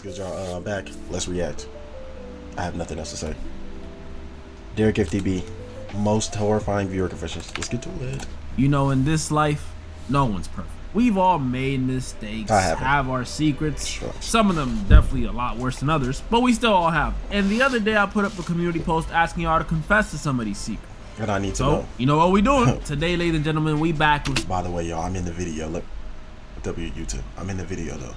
What's good, y'all? Back. Let's react. I have nothing else to say. Derek FTB, most horrifying viewer confessions. Let's get to it. You know, in this life, no one's perfect. We've all made mistakes, have our secrets. Sure. Some of them definitely a lot worse than others, but we still all have them. And the other day I put up a community post asking y'all to confess to some of these secrets. And I need to know. You know what we doing? Today, ladies and gentlemen, we back with... By the way, y'all, I'm in the video. Look, YouTube. I'm in the video, though.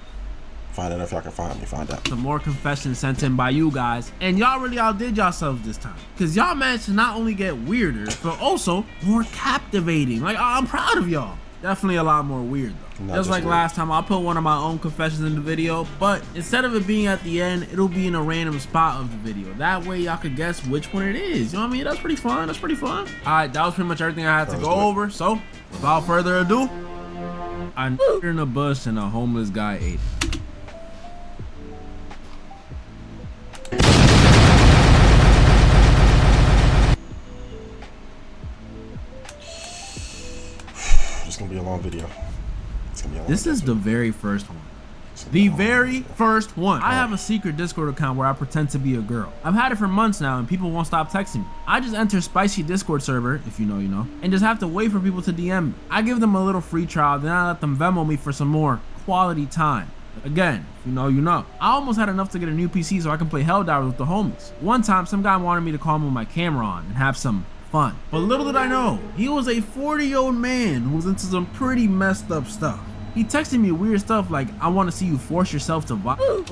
Find out if y'all can find me. Find out. Some more confessions sent in by you guys. And y'all really outdid yourselves this time. Because y'all managed to not only get weirder, but also more captivating. Like, I'm proud of y'all. Definitely a lot more weird, though. Just like weird. Last time, I'll put one of my own confessions in the video. But instead of it being at the end, it'll be in a random spot of the video. That way, y'all could guess which one it is. You know what I mean? That's pretty fun. That's pretty fun. Alright, that was pretty much everything I had to go over. So, without further ado, I'm in a bush and a homeless guy ate it. It's gonna be a long video. This is the very first one. The very first one. I have a secret Discord account where I pretend to be a girl. I've had it for months now and people won't stop texting me. I just enter Spicy Discord server, if you know, you know, and just have to wait for people to DM me. I give them a little free trial, then I let them Venmo me for some more quality time. Again, if you know, you know. I almost had enough to get a new PC so I can play Helldivers with the homies. One time, some guy wanted me to call him with my camera on and have some fun. But little did I know, he was a 40-year-old man who was into some pretty messed up stuff. He texted me weird stuff like, I want to see you force yourself to violate.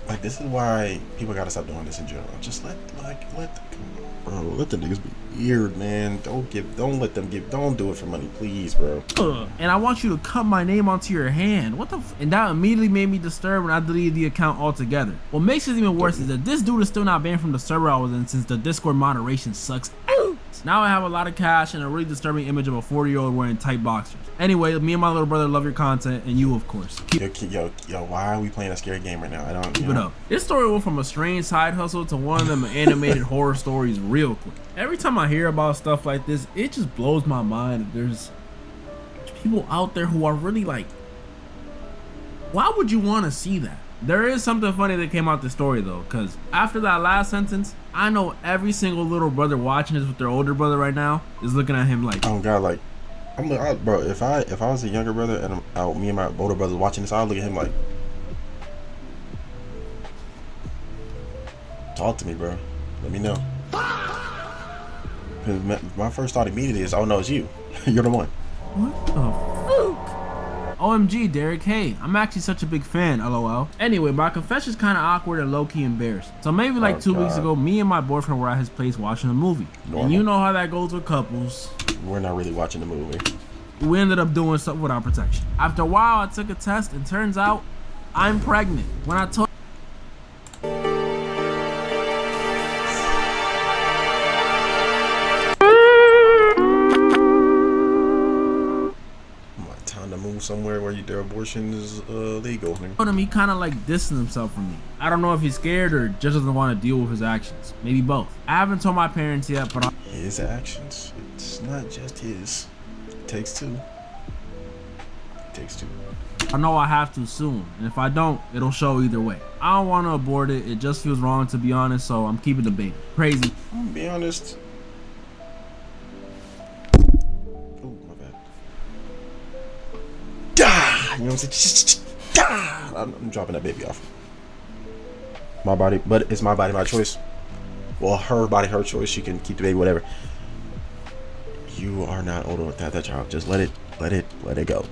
Like, this is why people gotta stop doing this in general. Just let the niggas be weird, man. Don't do it for money, please, bro. And I want you to cut my name onto your hand. What the and that immediately made me disturbed when I deleted the account altogether. What makes it even worse is that this dude is still not banned from the server I was in since the Discord moderation sucks. Now I have a lot of cash and a really disturbing image of a 40-year-old wearing tight boxers. Anyway, me and my little brother love your content, and you, of course. Yo, why are we playing a scary game right now? I don't keep it up. This story went from a strange side hustle to one of them animated horror stories real quick. Every time I hear about stuff like this, it just blows my mind. There's people out there who are really like, why would you want to see that? There is something funny that came out the story though, because after that last sentence, I know every single little brother watching this with their older brother right now is looking at him like, oh god, like, bro, if I was a younger brother and me and my older brother watching this, I'd look at him like, talk to me, bro. Let me know. My first thought immediately is, oh no, it's you. You're the one. What the fuck? OMG, Derek, hey, I'm actually such a big fan, LOL. Anyway, my confession's kind of awkward and low-key embarrassed. So maybe like 2 weeks ago, me and my boyfriend were at his place watching a movie. Normal. And you know how that goes with couples. We're not really watching the movie. We ended up doing something without protection. After a while, I took a test and turns out I'm pregnant. When I told somewhere where their abortion is legal. He kind of like dissing himself from me. I don't know if he's scared or just doesn't want to deal with his actions. Maybe both. I haven't told my parents yet, but his actions, it's not just his. It takes two. It takes two. I know I have to soon, and if I don't, it'll show either way. I don't want to abort it. It just feels wrong, to be honest, so I'm keeping the baby. Crazy. I'm gonna be honest. You know what I'm saying? I'm dropping that baby off. My body, but it's my body, my choice. Well, her body, her choice. She can keep the baby, whatever. You are not old enough to have that child. Just let it go.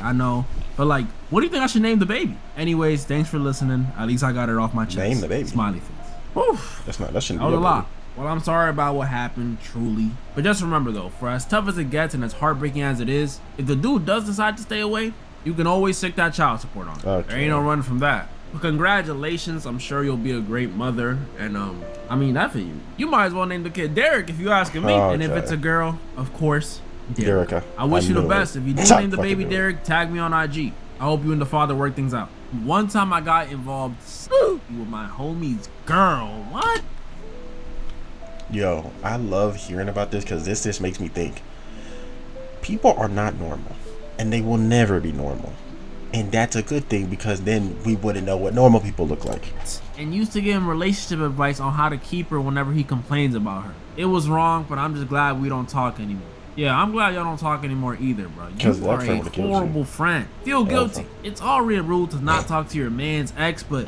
I know, but like, what do you think I should name the baby? Anyways, thanks for listening. At least I got it off my chest. Name the baby. Smiley face. Whew. That shouldn't be a lot. Well, I'm sorry about what happened, truly. But just remember though, for as tough as it gets and as heartbreaking as it is, if the dude does decide to stay away, you can always stick that child support on. Okay. There ain't no running from that. But congratulations, I'm sure you'll be a great mother. And I mean, that for you. You might as well name the kid Derek if you asking me. Okay. And if it's a girl, of course, Derek. I wish you the best. If you do name the baby Derek, tag me on IG. I hope you and the father work things out. One time I got involved with my homie's girl. What? Yo, I love hearing about this because this makes me think. People are not normal. and they will never be normal. And that's a good thing, because then we wouldn't know what normal people look like. And used to give him relationship advice on how to keep her whenever he complains about her. It was wrong, but I'm just glad we don't talk anymore. Yeah, I'm glad y'all don't talk anymore either, bro. You are a horrible friend. Feel guilty. It's already rude to not talk to your man's ex, but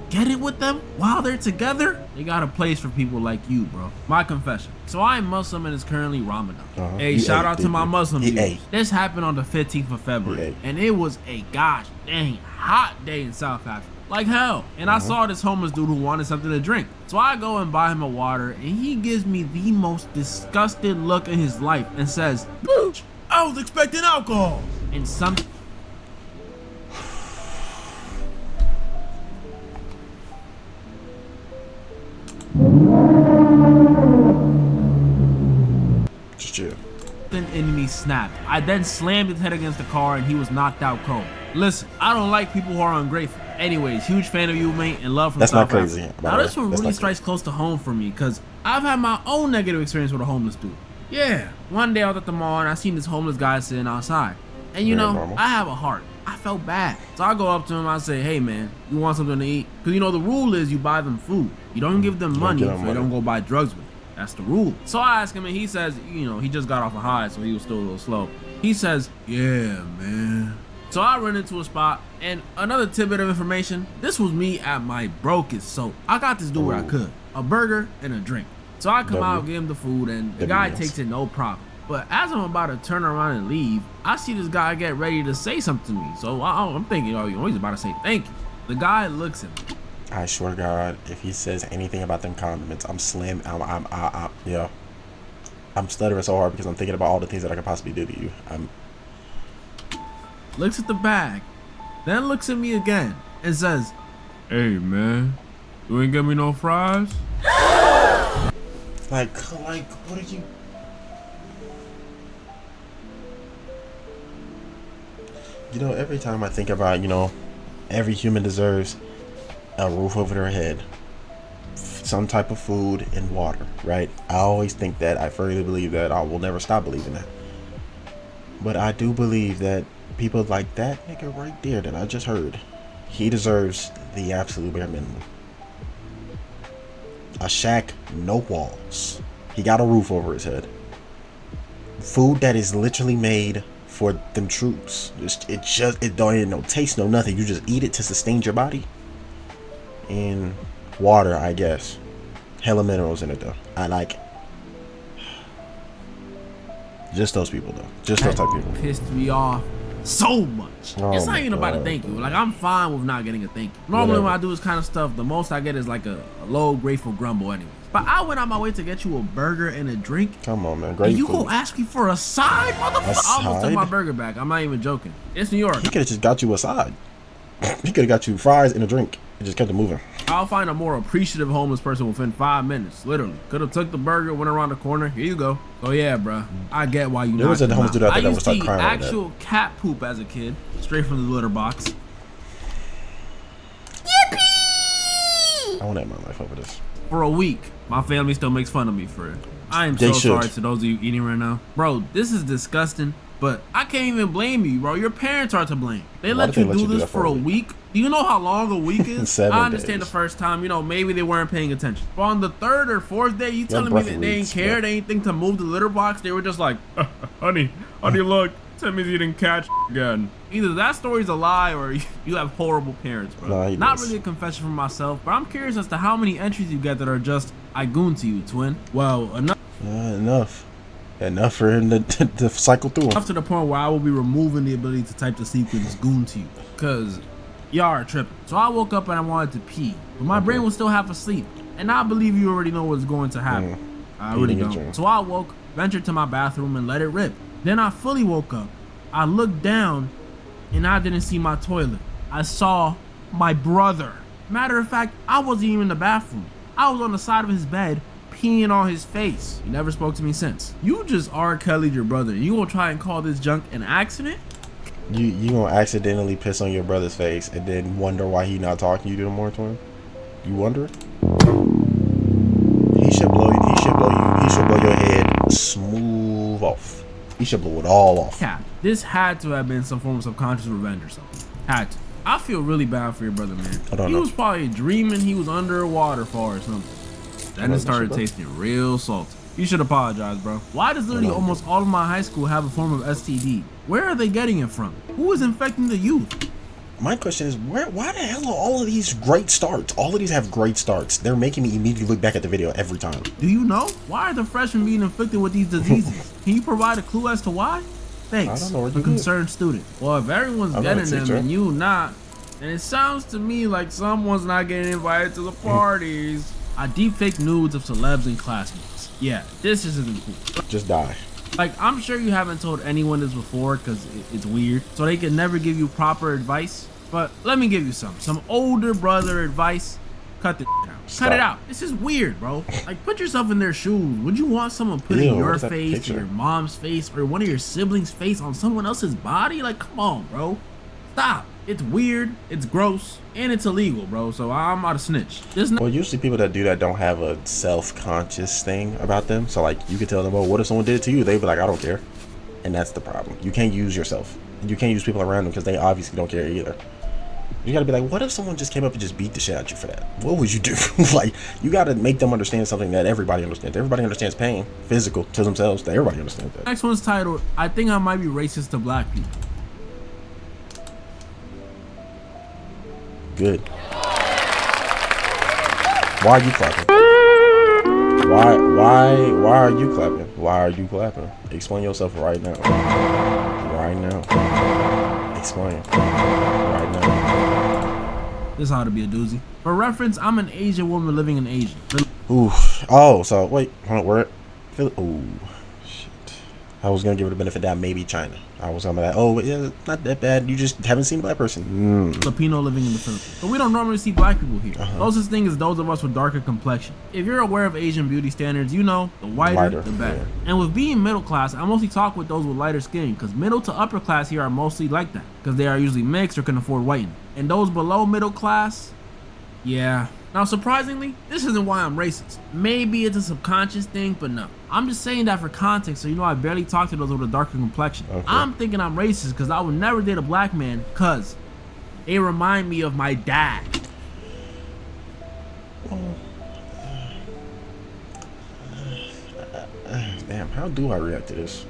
get it with them while they're together? They got a place for people like you, bro. My confession. So I'm Muslim and it's currently Ramadan. Hey, shout out to my Muslim viewers. This happened on the 15th of February. And it was a gosh dang hot day in South Africa. Like hell. And I saw this homeless dude who wanted something to drink. So I go and buy him a water, and he gives me the most disgusted look in his life and says, "Booch, I was expecting alcohol." And some just chill. In me snapped. I then slammed his head against the car and he was knocked out cold. Listen, I don't like people who are ungrateful. Anyways, huge fan of you, mate, and love from That's South not crazy. Africa. Now this one really strikes close to home for me, because I've had my own negative experience with a homeless dude. Yeah, one day I was at the mall and I seen this homeless guy sitting outside. And you know, normal. I have a heart. I felt bad. So I go up to him, I say, "Hey man, you want something to eat?" Because you know the rule is you buy them food. You don't give them money so they don't go buy drugs with you. That's the rule. So I ask him and he says, you know, he just got off a high, so he was still a little slow. He says, "Yeah, man." So I run into a spot, and another tidbit of information, this was me at my brokest, so I got this dude where I could. A burger and a drink. So I come out, give him the food, and the guy takes it no problem. But as I'm about to turn around and leave, I see this guy get ready to say something to me. So I'm thinking, oh, he's about to say thank you. The guy looks at me. I swear to God, if he says anything about them condiments, I'm stuttering so hard because I'm thinking about all the things that I could possibly do to you. Looks at the bag, then looks at me again and says, "Hey man, you ain't get me no fries?" Like, what are you? You know, every time I think about, you know, every human deserves a roof over their head, some type of food and water, right? I always think that. I firmly believe that. I will never stop believing that. But I do believe that people like that nigga right there that I just heard, he deserves the absolute bare minimum. A shack, no walls. He got a roof over his head. Food that is literally made for them troops. It don't even no taste, no nothing. You just eat it to sustain your body. And water, I guess. Hella minerals in it though. I like just those people though. Just those type of people. Pissed me off so much. It's not even about a thank you. Like, I'm fine with not getting a thank you. Normally when I do this kind of stuff, the most I get is like a low grateful grumble anyways. But I went on my way to get you a burger and a drink. Come on, man. Great. And you gonna ask me for a side, motherfucker? I almost took my burger back. I'm not even joking. It's New York. He could have just got you a side. He could have got you fries and a drink. It just kept it moving. I'll find a more appreciative homeless person within 5 minutes. Literally. Could have took the burger, went around the corner. Here you go. So yeah, bro. I get why you. There was a homeless dude out there that was like crying. I used to eat actual cat poop as a kid, straight from the litter box. Yippee! I want to end my life over this. For a week, my family still makes fun of me for it. I am so sorry to those of you eating right now. Bro, this is disgusting, but I can't even blame you, bro. Your parents are to blame. They let you do this for a week. Do you know how long a week is? 7 I understand days. The first time, you know, maybe they weren't paying attention. But on the 3rd or 4th day, you telling me that they ain't cared, they ain't think to move the litter box? They were just like, honey, look, Timmy's eating cat again. Either that story's a lie or you have horrible parents, bro. No, not really a confession from myself, but I'm curious as to how many entries you get that are just, I goon to you, twin. Well, enough for him to cycle through them. Up to the point where I will be removing the ability to type the sequence goon to you, because y'all are tripping. So I woke up and I wanted to pee, but my brain was still half asleep, and I believe you already know what's going to happen. I really don't. So I woke, ventured to my bathroom and let it rip. Then I fully woke up. I looked down and I didn't see my toilet. I saw my brother. Matter of fact, I wasn't even in the bathroom. I was on the side of his bed peeing on his face. He never spoke to me since. You just R. Kelly'd your brother. You gonna try and call this junk an accident? You gonna accidentally piss on your brother's face and then wonder why he not talking to you no more, twin? You wonder? He should blow your head smooth off. He should blow it all off. Cap. This had to have been some form of subconscious revenge or something. Had to. I feel really bad for your brother, man. I don't he know. was probably dreaming he was under a waterfall or something. Then it started tasting real salty. You should apologize, bro. Why does literally almost all of my high school have a form of STD? Where are they getting it from? Who is infecting the youth? My question is, why the hell are all of these great starts? All of these have great starts. They're making me immediately look back at the video every time. Do you know? Why are the freshmen being inflicted with these diseases? Can you provide a clue as to why? Thanks. I don't know. A concerned student. Well, if everyone's getting them and you not, and it sounds to me like someone's not getting invited to the parties. I deepfake nudes of celebs and classmates. Yeah, this isn't cool. Just die. Like, I'm sure you haven't told anyone this before because it's weird, so they can never give you proper advice. But let me give you some older brother advice. Cut the out. Stop. Cut it out. This is weird, bro. Like, put yourself in their shoes. Would you want someone putting your face, or your mom's face, or one of your siblings' face on someone else's body? Like, come on, bro. Stop. It's weird, it's gross, and it's illegal, bro. So I'm about to snitch. Well, usually people that do that don't have a self-conscious thing about them. So like, you could tell them, well, what if someone did it to you? They'd be like, I don't care. And that's the problem. You can't use yourself. You can't use people around them because they obviously don't care either. You gotta be like, what if someone just came up and just beat the shit out of you for that? What would you do? Like, you gotta make them understand something that everybody understands. Everybody understands pain, physical, to themselves. Everybody understands that. Next one's titled, I think I might be racist to black people. Good. Why are you clapping? Why are you clapping? Why are you clapping? Explain yourself right now. Right now. Explain. Right now. This ought to be a doozy. For reference, I'm an Asian woman living in Asia. Ooh. Oh, so wait, hold on, where? Ooh, shit. I was gonna give it a benefit that maybe China. I was gonna be like, oh, yeah, not that bad. You just haven't seen a black person. Filipino living in the Philippines. But we don't normally see black people here. Closest thing is those of us with darker complexion. If you're aware of Asian beauty standards, you know the whiter, the better. Yeah. And with being middle class, I mostly talk with those with lighter skin because middle to upper class here are mostly like that because they are usually mixed or can afford whitening. And those below middle class, yeah. Now, surprisingly, this isn't why I'm racist. Maybe it's a subconscious thing, but no. I'm just saying that for context, so you know I barely talk to those with a darker complexion. Okay. I'm thinking I'm racist because I would never date a black man because they remind me of my dad. Damn, how do I react to this?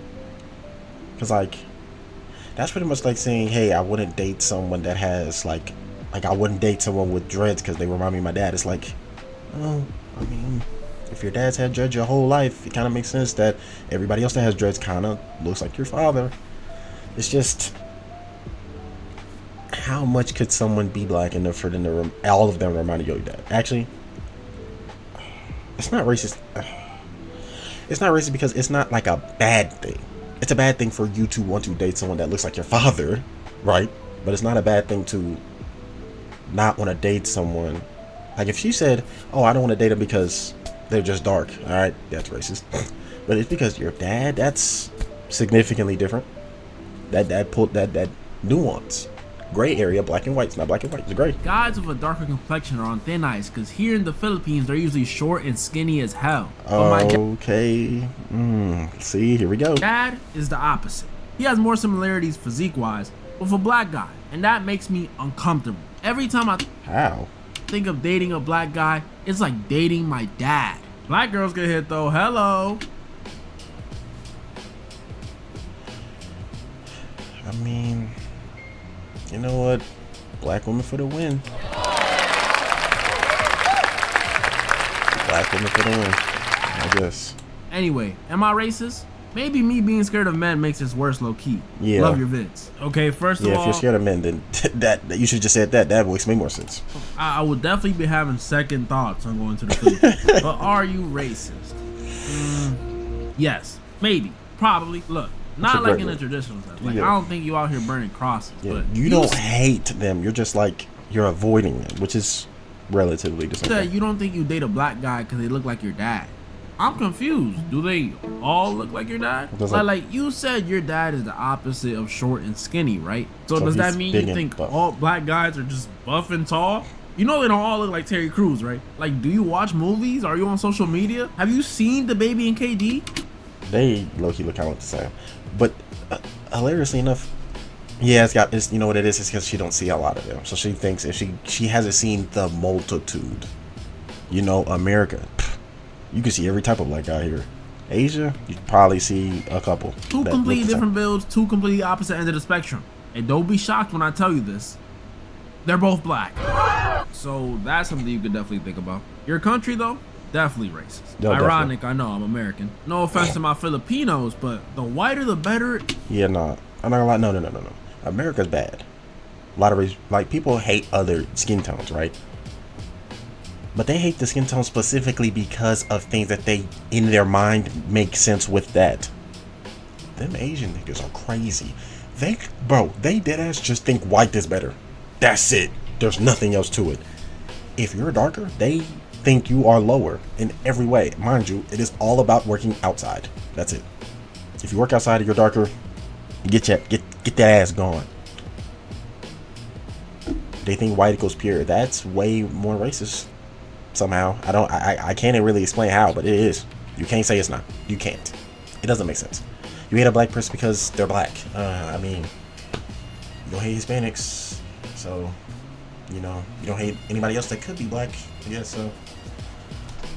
Because, like, that's pretty much like saying, hey, I wouldn't date someone that has, like I wouldn't date someone with dreads because they remind me of my dad. It's like, oh, I mean, if your dad's had dreads your whole life, it kind of makes sense that everybody else that has dreads kind of looks like your father. It's just, how much could someone be black enough for them to all of them remind you of your dad? Actually, it's not racist. It's not racist because it's not like a bad thing. It's a bad thing for you to want to date someone that looks like your father, right? But it's not a bad thing to not want to date someone. Like if she said, oh, I don't want to date them because they're just dark, all right, that's racist. But it's because your dad, that's significantly different. That nuance, gray area, black and white. It's not black and white, it's gray. Guys with a darker complexion are on thin ice because here in the Philippines they're usually short and skinny as hell. Okay, see, here we go. Dad is the opposite. He has more similarities physique wise with a black guy, and that makes me uncomfortable. Every time I think of dating a black guy, it's like dating my dad. Black girls get hit though. Hello. I mean, you know what? Black women for the win. Black women for the win, I guess. Anyway, am I racist? Maybe me being scared of men makes this worse, low key. Yeah. Love your vids. Okay, first of all, if you're scared of men, then that you should just say that. That makes way more sense. I would definitely be having second thoughts on going to the Philippines. But are you racist? Yes, maybe, probably. Look, not like in a traditional sense. Like I don't think you out here burning crosses. Yeah. But you don't hate them. You're just like you're avoiding them, which is relatively the same. You don't think you date a black guy because they look like your dad. I'm confused. Do they all look like your dad? Like you said, your dad is the opposite of short and skinny, right? So does that mean you think all black guys are just buff and tall? You know they don't all look like Terry Crews, right? Like, do you watch movies? Are you on social media? Have you seen the Baby and KD? They low-key look kind of the same. But hilariously enough, yeah, it's you know what it is? It's because she don't see a lot of them. So she thinks if she hasn't seen the multitude, you know, America, you can see every type of black guy here. Asia, you probably see a couple. Two completely different builds, two completely opposite ends of the spectrum. And don't be shocked when I tell you this. They're both black. So that's something you could definitely think about. Your country, though, definitely racist. No, Ironic, definitely. I know, I'm American. No offense to my Filipinos, but the whiter the better. Yeah, nah. I'm not gonna lie. No. America's bad. A lot of race, like, people hate other skin tones, right? But they hate the skin tone specifically because of things that they, in their mind, make sense with that. Them Asian niggas are crazy. They dead ass just think white is better. That's it. There's nothing else to it. If you're darker, they think you are lower in every way. Mind you, it is all about working outside. That's it. If you work outside and you're darker, get that ass gone. They think white equals pure. That's way more racist. Somehow, I can't really explain how, but it is. You can't say it's not. You can't. It doesn't make sense. You hate a black person because they're black. I mean, you don't hate Hispanics, so you know you don't hate anybody else that could be black. I guess so.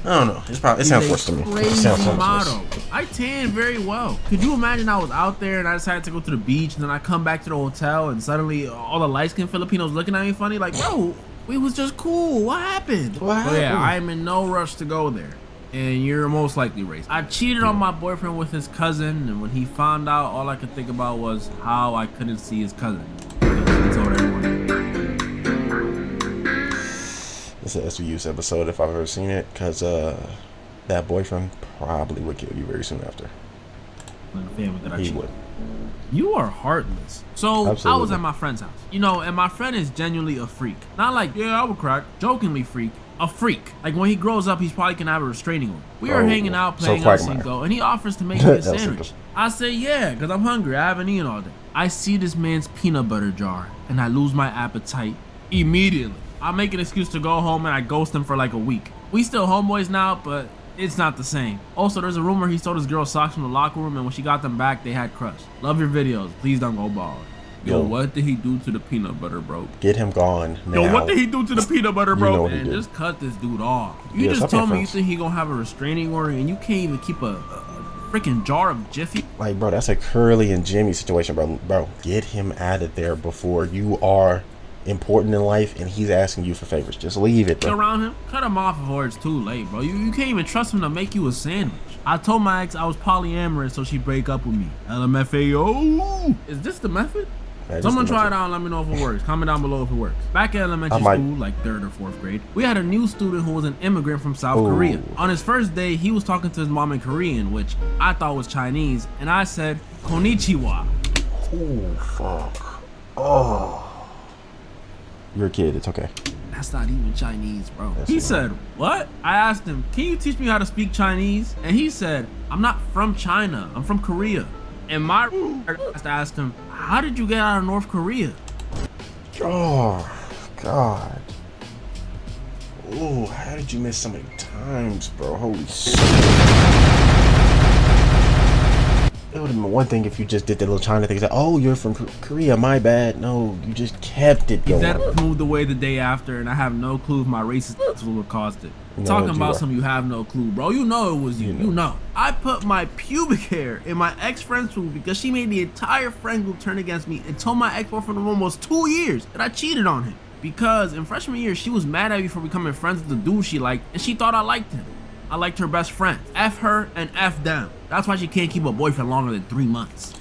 I don't know. It sounds worse to me. Crazy motto. I tan very well. Could you imagine I was out there and I decided to go to the beach and then I come back to the hotel and suddenly all the light-skinned Filipinos looking at me funny like, bro, we was just cool. What happened? Yeah, I'm in no rush to go there. And you're most likely racist. I cheated on my boyfriend with his cousin, and when he found out, all I could think about was how I couldn't see his cousin. He told everyone. It's an SVU's episode if I've ever seen it, because that boyfriend probably would kill you very soon after. He would. You are heartless. So Absolutely. I was at my friend's house, you know, and my friend is genuinely a freak. Not like, yeah, I would crack, jokingly freak. A freak. Like when he grows up, he's probably gonna have a restraining order. We are hanging out playing on Cinco, and he offers to make me a sandwich. I say yeah, because I'm hungry. I haven't eaten all day. I see this man's peanut butter jar, and I lose my appetite immediately. I make an excuse to go home, and I ghost him for like a week. We still homeboys now, but it's not the same. Also, there's a rumor he stole his girl's socks from the locker room, and when she got them back, they had crushed. Love your videos. Please don't go bald. Yo, what did he do to the peanut butter, bro? Get him gone now. Yo, what did he do to the peanut butter, bro? You know what he Man, did. just cut this dude off. You just told me you think he gonna have a restraining order and you can't even keep a freaking jar of Jiffy? Like, bro, that's a Curly and Jimmy situation, bro. Bro, get him out of there before you are important in life and he's asking you for favors. Just leave it, bro. Around him, cut him off before it's too late, bro. You can't even trust him to make you a sandwich. I told my ex I was polyamorous so she'd break up with me. LMFAO. Is this the method? Someone try it out and let me know if it works. Comment down below if it works. Back at elementary school, like 3rd or 4th grade, we had a new student who was an immigrant from South Korea. On his first day, he was talking to his mom in Korean, which I thought was Chinese, and I said, Konnichiwa. Oh, fuck. Oh. You're a kid, it's okay. That's not even Chinese, bro. He said, what? I asked him, can you teach me how to speak Chinese? And he said, I'm not from China, I'm from Korea. And my asked him, how did you get out of North Korea? Oh, God. Oh, how did you miss so many times, bro? Holy shit. It would have been one thing if you just did the little China thing. Like, oh, you're from Korea, my bad. No, you just kept it going. That moved away the day after, and I have no clue if my racist will have caused it. Talking about some you have no clue, bro. You know it was you. You know. I put my pubic hair in my ex-friend's room because she made the entire friend group turn against me and told my ex-boyfriend of almost 2 years that I cheated on him. Because in freshman year, she was mad at me for becoming friends with the dude she liked, and she thought I liked him. I liked her best friend. F her and F them. That's why she can't keep a boyfriend longer than 3 months.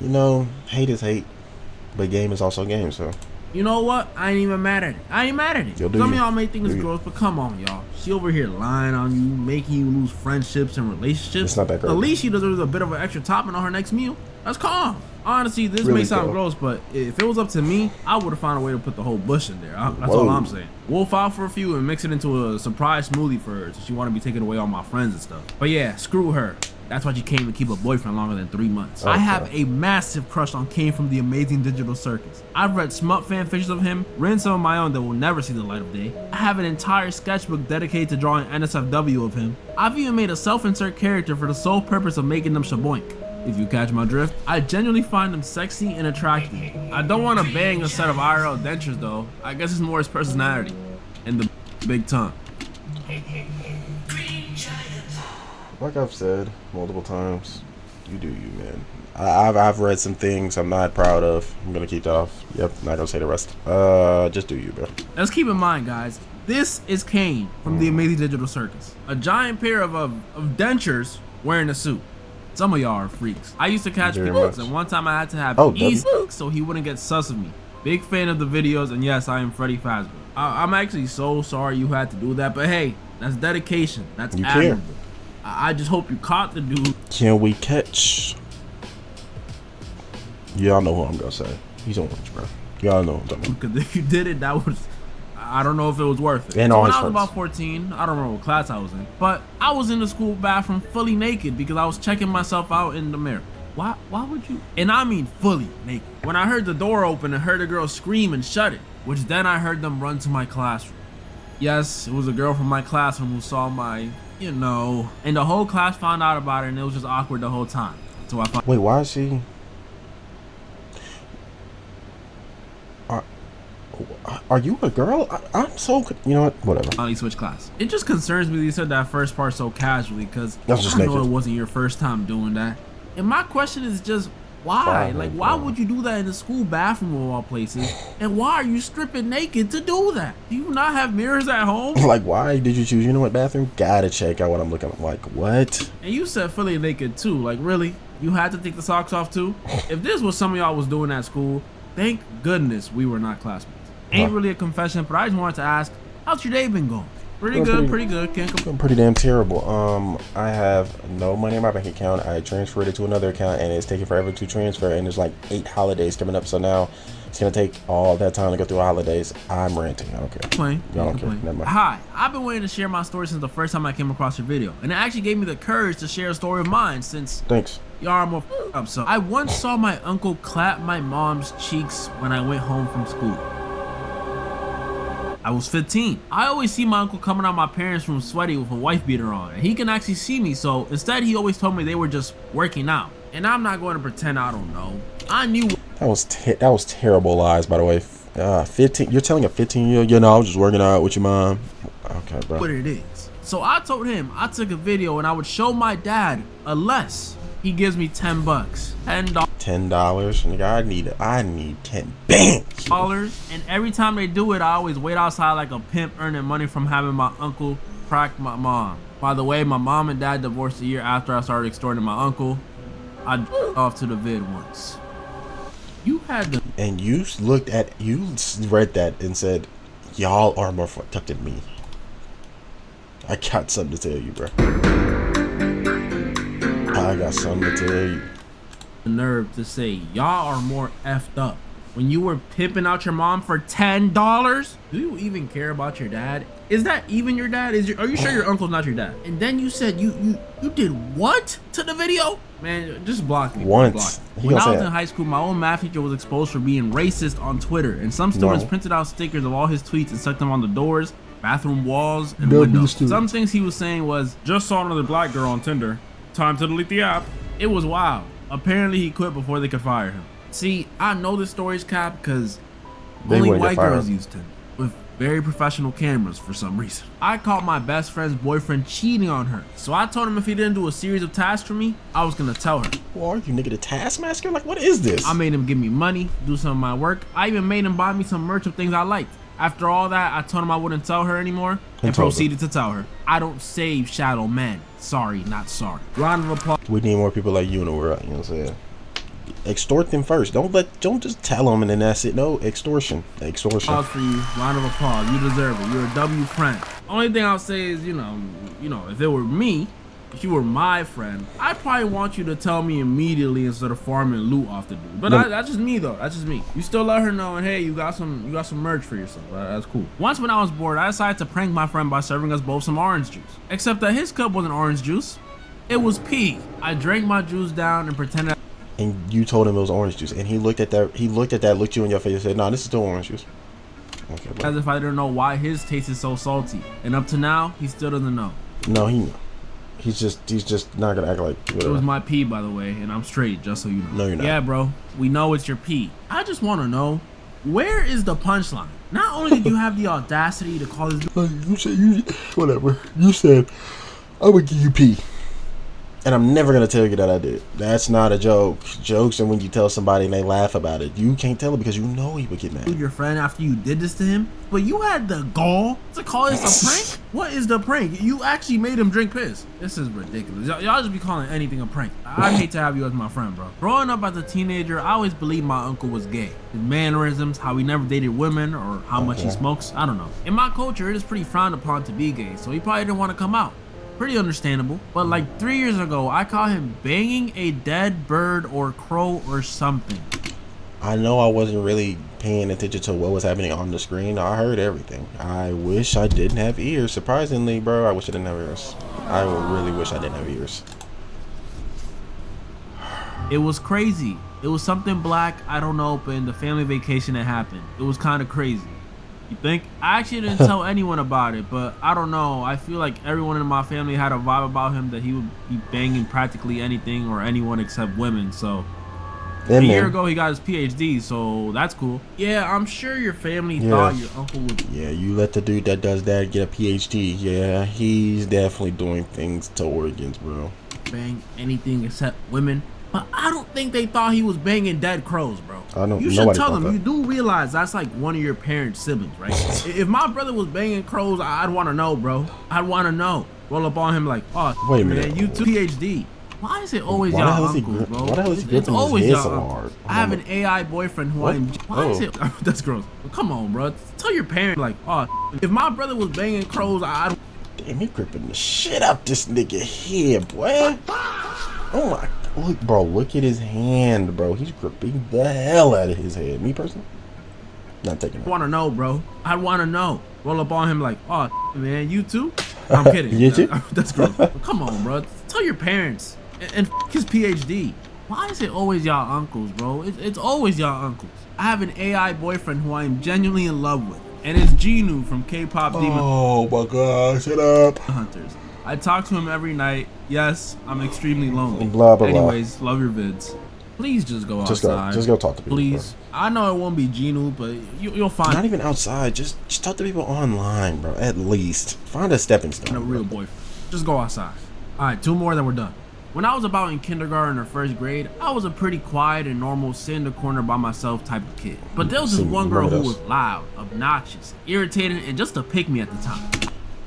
You know, hate is hate, but game is also game, so. You know what? I ain't even mad at it. I ain't mad at it. Some of y'all may think it's gross, but come on, y'all. She over here lying on you, making you lose friendships and relationships. It's not that great. At least she deserves a bit of an extra topping on her next meal. That's calm. Honestly, this may sound gross, but if it was up to me, I would have found a way to put the whole bush in there. That's all I'm saying. We'll file for a few and mix it into a surprise smoothie for her, so she want to be taking away all my friends and stuff. But yeah, screw her. That's why she can't even keep a boyfriend longer than 3 months. Okay. I have a massive crush on Kane from The Amazing Digital Circus. I've read smut fan fictions of him, written some of my own that will never see the light of day. I have an entire sketchbook dedicated to drawing NSFW of him. I've even made a self-insert character for the sole purpose of making them shaboink. if you catch my drift. I genuinely find them sexy and attractive. I don't want to bang a set of IRL dentures though. I guess it's more his personality and the big tongue. Like I've said multiple times, you do you, man. I've read some things I'm not proud of. I'm gonna keep that off. Yep, not gonna say the rest. Just do you, bro. Let's keep in mind, guys, this is Kane from the Amazing Digital Circus. A giant pair of dentures wearing a suit. Some of y'all are freaks. I used to catch pigs, and one time I had to have easy so he wouldn't get sus of me. Big fan of the videos, and yes, I am Freddy Fazbear. I'm actually so sorry you had to do that, but hey, that's dedication. That's admirable. I just hope you caught the dude. Can we catch? Y'all know who I'm gonna say. He's orange, bro. Y'all know what I'm talking about. Because if you did it, that was, I don't know if it was worth it. And so when I was about 14, I don't remember what class I was in, but I was in the school bathroom fully naked because I was checking myself out in the mirror. Why would you? And I mean fully naked. When I heard the door open and heard a girl scream and shut it, which then I heard them run to my classroom. Yes, it was a girl from my classroom who saw my, you know, and the whole class found out about it, and it was just awkward the whole time. So I found. Wait, why is she? Are you a girl? I'm so, you know what? Whatever. Finally switch class. It just concerns me that you said that first part so casually, because I know it wasn't your first time doing that. And my question is just why? Like, why would you do that in the school bathroom of all places? And why are you stripping naked to do that? Do you not have mirrors at home? Like, why did you choose? You know what? Bathroom? Gotta check out what I'm looking like. What? And you said fully naked too. Like, really? You had to take the socks off too? If this was some of y'all was doing at school, thank goodness we were not classmates. Ain't really a confession, but I just wanted to ask, how's your day been going? Pretty good. Can't complain. Pretty damn terrible. I have no money in my bank account. I transferred it to another account, and it's taking forever to transfer. And there's like 8 holidays coming up, so now it's gonna take all that time to go through the holidays. I'm ranting. I don't care. Y'all don't care. Never mind. Hi, I've been waiting to share my story since the first time I came across your video, and it actually gave me the courage to share a story of mine since. Thanks. Y'all are more up. So I once saw my uncle clap my mom's cheeks when I went home from school. I was 15. I always see my uncle coming out my parents' room sweaty with a wife beater on, and he can actually see me, so instead he always told me they were just working out. And I'm not going to pretend I don't know. I knew. That was terrible lies, by the way. 15. You're telling a 15-year-old, you know, I was just working out with your mom. Okay, bro. What it is. So I told him I took a video and I would show my dad unless he gives me $10. $10. Nigga, I need 10 bands. And every time they do it, I always wait outside like a pimp earning money from having my uncle crack my mom. By the way, my mom and dad divorced a year after I started extorting my uncle. I off to the vid once. You had the. And you read that and said, y'all are more fucked up than me. I got something to tell you, bro. I got something to tell you. Nerve to say y'all are more effed up when you were pimping out your mom for $10. Do you even care about your dad? Is that even your dad? Are you sure your uncle's not your dad? And then you said you did what to the video? Man, just block me. Once. When I was in high school, my own math teacher was exposed for being racist on Twitter, and some students printed out stickers of all his tweets and stuck them on the doors, bathroom walls, and windows. Some things he was saying was, just saw another black girl on Tinder. Time to delete the app. It was wild. Apparently he quit before they could fire him. See, I know this story's cap because only white girls use Tinder with very professional cameras for some reason. I caught my best friend's boyfriend cheating on her, so I told him if he didn't do a series of tasks for me, I was gonna tell her. Well, are you nigga the taskmaster? Like, what is this? I made him give me money, do some of my work. I even made him buy me some merch of things I liked. After all that, I told him I wouldn't tell her anymore and proceeded to tell her. I don't save shadow men. Sorry, not sorry. Round of applause. We need more people like you in the world, you know what I'm saying? Extort them first. Don't just tell them and then that's it. No, extortion. Applause for you. Round of applause. You deserve it. You're a W friend. Only thing I'll say is, you know, if it were me, if you were my friend, I'd probably want you to tell me immediately instead of farming loot off the dude. But that's just me though. That's just me. You still let her know, and hey, you got some merch for yourself. That's cool. Once when I was bored, I decided to prank my friend by serving us both some orange juice. Except that his cup wasn't orange juice. It was pee. I drank my juice down and pretended. And you told him it was orange juice, and he looked at that, looked you in your face, and said, "No, this is still orange juice." Okay, bro. As if I didn't know why his taste is so salty. And up to now, he still doesn't know. No, he knew. He's just not gonna act like whatever. It was my pee, by the way, and I'm straight, just so you know. No, you're not. Yeah, bro. We know it's your pee. I just want to know, where is the punchline? Not only did you have the audacity to call this... You said whatever. You said, I would give you pee. And I'm never gonna tell you that I did. That's not a joke. Jokes are when you tell somebody and they laugh about it. You can't tell it because you know he would get mad. Your friend after you did this to him, but you had the gall to call this a prank? What is the prank? You actually made him drink piss. This is ridiculous. Y'all just be calling anything a prank. I hate to have you as my friend, bro. Growing up as a teenager, I always believed my uncle was gay. His mannerisms, how he never dated women, or how much he smokes, I don't know. In my culture, it is pretty frowned upon to be gay, so he probably didn't want to come out. Pretty understandable. But like 3 years ago, I caught him banging a dead bird or crow or something. I know I wasn't really paying attention to what was happening on the screen. I heard everything. I wish I didn't have ears. Surprisingly, bro, I wish I didn't have ears. I really wish I didn't have ears. It was crazy. It was something black, I don't know, but in the family vacation it happened. It was kind of crazy. You think? I actually didn't tell anyone about it, but I don't know. I feel like everyone in my family had a vibe about him that he would be banging practically anything or anyone except women. So a year ago he got his PhD, so that's cool. Yeah, I'm sure your family thought your uncle would. Yeah, you let the dude that does that get a PhD. Yeah, he's definitely doing things to organs, bro. Bang anything except women. But I don't think they thought he was banging dead crows, bro. I know. You should tell them. You do realize that's like one of your parents' siblings, right? If my brother was banging crows, I'd want to know, bro. I'd want to know. Roll up on him like, oh, wait a minute, man, you too PhD. Why is it always y'all uncles, bro? Why the hell is he gripping it's always his head y'all so uncles. hard? I have an AI boyfriend who Why is it? That's gross. Come on, bro. Tell your parents like, oh, if my brother was banging crows, I'd. Damn, he gripping the shit out this nigga head, boy. Oh my. Look, bro, look at his hand, bro. He's gripping the hell out of his head. Me personally, not taking it. I want to know, bro. I want to know. Roll up on him like, oh, man, you too? I'm kidding. You too? That's gross. Come on, bro. Tell your parents. And his PhD. Why is it always y'all uncles, bro? It's always y'all uncles. I have an AI boyfriend who I am genuinely in love with. And it's Genu from K-pop Demon. Oh my god, shut up. Hunters. I talk to him every night. Yes, I'm extremely lonely. Blah, blah, Anyways, love your vids. Please just go outside. Just go talk to people. Please. Bro. I know it won't be Genu, but you'll find. Not even outside. Just talk to people online, bro. At least find a stepping stone. And a real boyfriend. Just go outside. All right, 2 more, then we're done. When I was about in kindergarten or 1st grade, I was a pretty quiet and normal, sit in the corner by myself type of kid. But there was this one girl who was loud, obnoxious, irritating, and just a pick me at the time.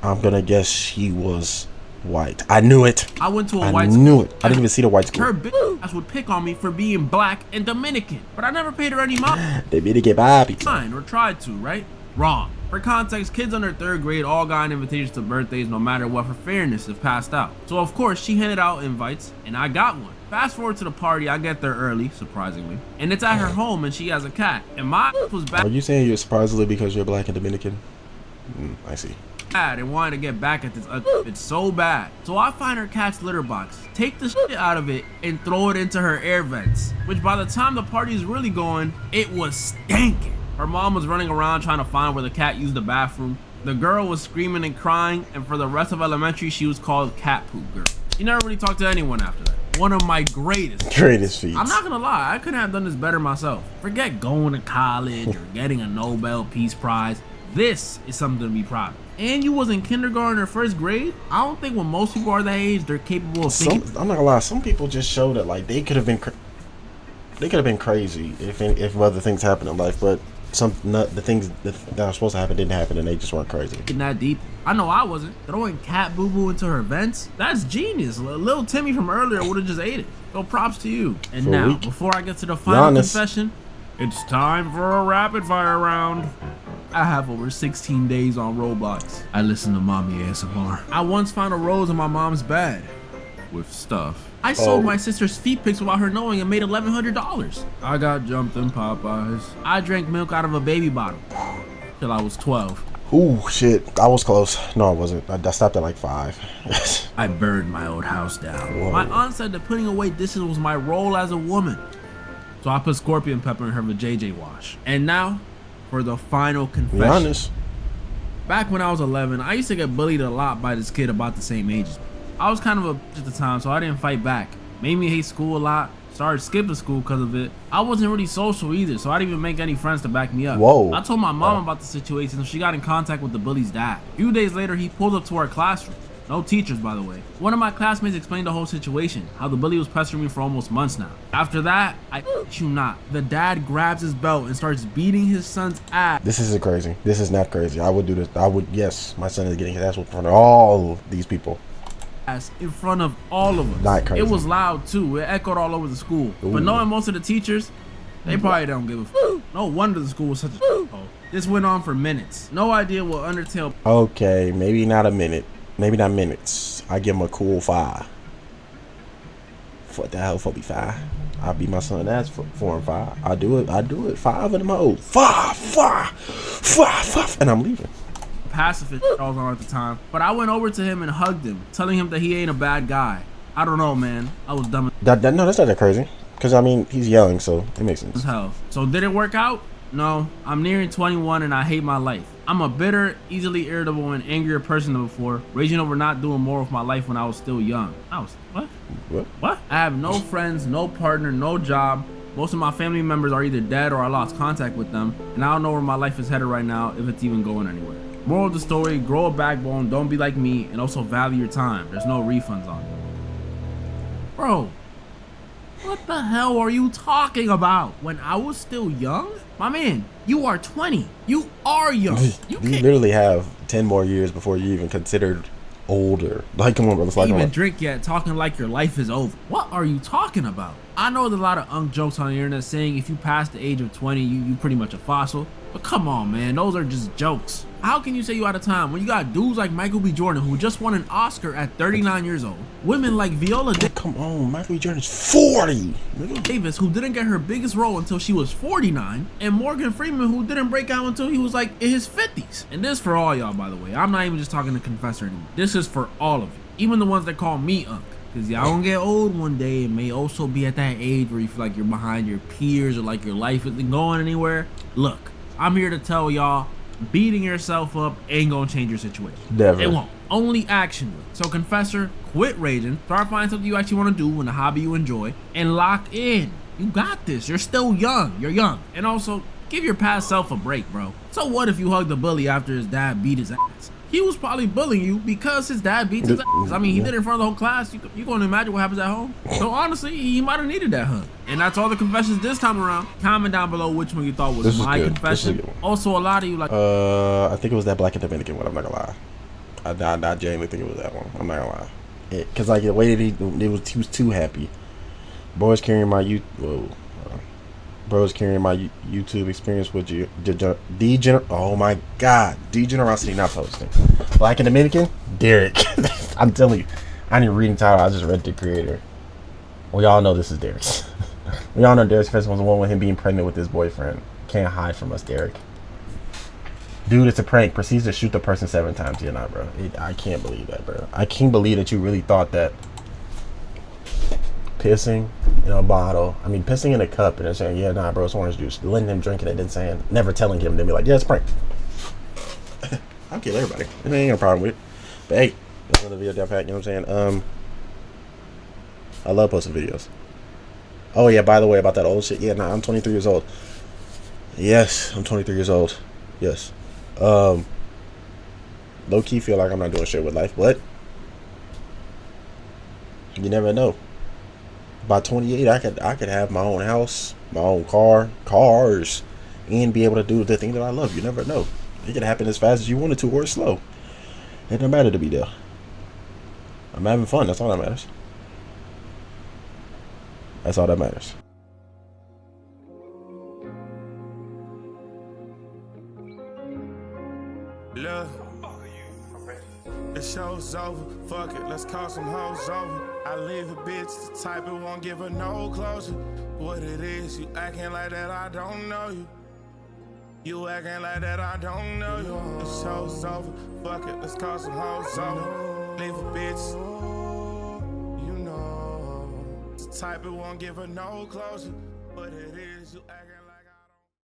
I'm gonna guess she was white. I knew it. I went to a white school. I knew it. I didn't even see the white school. Her bitch ass would pick on me for being black and Dominican, but I never paid her any mind. They made it get Bobby. Fine, or tried to, right? Wrong. For context, kids under 3rd grade all got invitations to birthdays no matter what for fairness if passed out. So of course she handed out invites and I got one. Fast forward to the party, I get there early, surprisingly. And it's at her home and she has a cat. And my was back. Are you saying you're surprisingly because you're black and Dominican? I see. And wanted to get back at this it's so bad. So I find her cat's litter box, take the shit out of it and throw it into her air vents, which by the time the party is really going, it was stinking. Her mom was running around trying to find where the cat used the bathroom. The girl was screaming and crying, and for the rest of elementary she was called Cat Poop Girl. She never really talked to anyone after that. One of my greatest feats. I'm not gonna lie, I couldn't have done this better myself. Forget going to college or getting a Nobel Peace Prize. This is something to be proud of. And you was in kindergarten or 1st grade? I don't think when most people are that age, they're capable of thinking. I'm not gonna lie, some people just show that like they could have been crazy if other things happened in life, but the things that are supposed to happen didn't happen and they just weren't crazy. Getting that deep. I know I wasn't. Throwing cat boo-boo into her vents? That's genius. Little Timmy from earlier would have just ate it. So props to you. And now, before I get to the final confession, it's time for a rapid fire round. I have over 16 days on Roblox. I listen to mommy ASMR. I once found a rose in my mom's bed with stuff. I sold my sister's feet pics without her knowing and made $1,100. I got jumped in Popeyes. I drank milk out of a baby bottle till I was 12. Ooh, shit. I was close. No, I wasn't. I stopped at like 5. I burned my old house down. Whoa. My aunt said that putting away dishes was my role as a woman. So I put scorpion pepper in her vajayjay wash. And now, for the final confession. Be honest. Back when I was 11, I used to get bullied a lot by this kid about the same age as me. I was kind of a bitch at the time, so I didn't fight back. Made me hate school a lot. Started skipping school because of it. I wasn't really social either, so I didn't even make any friends to back me up. Whoa. I told my mom about the situation, and she got in contact with the bully's dad. A few days later, he pulled up to our classroom. No teachers, by the way. One of my classmates explained the whole situation, how the bully was pestering me for almost months now. After that, I kid you not, the dad grabs his belt and starts beating his son's ass. This isn't crazy. This is not crazy. I would do this. Yes, my son is getting his ass whooped in front of all these people. In front of all of us. Not crazy. It was loud too. It echoed all over the school. Ooh. But knowing most of the teachers, they probably don't give a fuck. No wonder the school was such a shithole. This went on for minutes. No idea what Undertale. Okay, maybe not a minute. Maybe not minutes. I give him a cool 5. What the hell, 5? I beat my son ass for 4 and 5. I do it. 5 in the mode. 5. And I'm leaving. Pacifist I was on at the time, but I went over to him and hugged him, telling him that he ain't a bad guy. I don't know, man. I was dumb No, that's not that crazy. Because, I mean, he's yelling, so it makes sense. as hell. So did it work out? No. I'm nearing 21 and I hate my life. I'm a bitter, easily irritable, and angrier person than before, raging over not doing more with my life when I was still young. What? I have no friends, no partner, no job. Most of my family members are either dead or I lost contact with them, and I don't know where my life is headed right now, if it's even going anywhere. Moral of the story, grow a backbone, don't be like me, and also value your time. There's no refunds on it. Bro, what the hell are you talking about? When I was still young? My man, you are 20. You are young. You literally have 10 more years before you even considered older. Like, come on, bro. Can't even drink yet, talking like your life is over. What are you talking about? I know there's a lot of jokes on the internet saying if you pass the age of 20, you pretty much a fossil. But come on, man, those are just jokes. How can you say you out of time when you got dudes like Michael B. Jordan who just won an Oscar at 39 years old? Women like Viola Come on, Michael B. Jordan's 40. Davis, who didn't get her biggest role until she was 49, and Morgan Freeman, who didn't break out until he was like in his 50s. And this for all y'all, by the way. I'm not even just talking to Confessor anymore. This is for all of you, even the ones that call me Unc. Because y'all gonna get old one day and may also be at that age where you feel like you're behind your peers or like your life isn't going anywhere. Look, I'm here to tell y'all, beating yourself up ain't gonna change your situation. Never. It won't. Only action will. So Confessor, quit raging, start finding something you actually want to do and a hobby you enjoy, and lock in. You got this. You're still young. You're young. And also, give your past self a break, bro. So what if you hugged a bully after his dad beat his ass? He was probably bullying you because his dad beats his ass. I mean, he did it in front of the whole class. You gonna imagine what happens at home? So honestly, he might have needed that hug. And that's all the confessions this time around. Comment down below which one you thought was my confession. Also, a lot of you like. I think it was that Black and Dominican one. I'm not gonna lie. I genuinely think it was that one. I'm not gonna lie. Cause like the way that he was too happy. Bro's carrying my YouTube experience with oh my god, degenerosity not posting. Black and Dominican, Derek. I'm telling you, I didn't read the title. I just read the creator. We all know this is Derek's. We all know Derek's first was the one with him being pregnant with his boyfriend. Can't hide from us, Derek. Dude, it's a prank. Proceeds to shoot the person 7 times. Yeah, nah, bro. I can't believe that, bro. I can't believe that you really thought that pissing in a bottle, pissing in a cup and then saying, yeah, nah, bro, it's orange juice. Letting him drink it and then saying, never telling him, then be like, yeah, it's a prank. I'll kill everybody. I ain't got a problem with it. But hey, that's another video down pat, you know what I'm saying? I love posting videos. Oh, yeah, by the way, about that old shit. Yeah, nah, I'm 23 years old. Yes, I'm 23 years old. Yes. Low-key feel like I'm not doing shit with life, but you never know. By 28, I could have my own house, my own cars, and be able to do the thing that I love. You never know. It can happen as fast as you want it to or slow. It don't matter to be there. I'm having fun. That's all that matters. That's all that matters. Look, the show's over, fuck it, let's call some hoes over. I leave a bitch the type it won't give her no closure. What it is, you acting like that, I don't know you. You acting like that, I don't know you. The show's over, fuck it, let's call some hoes over. Leave a bitch, you know, the type it won't give her no closure. What it is, you acting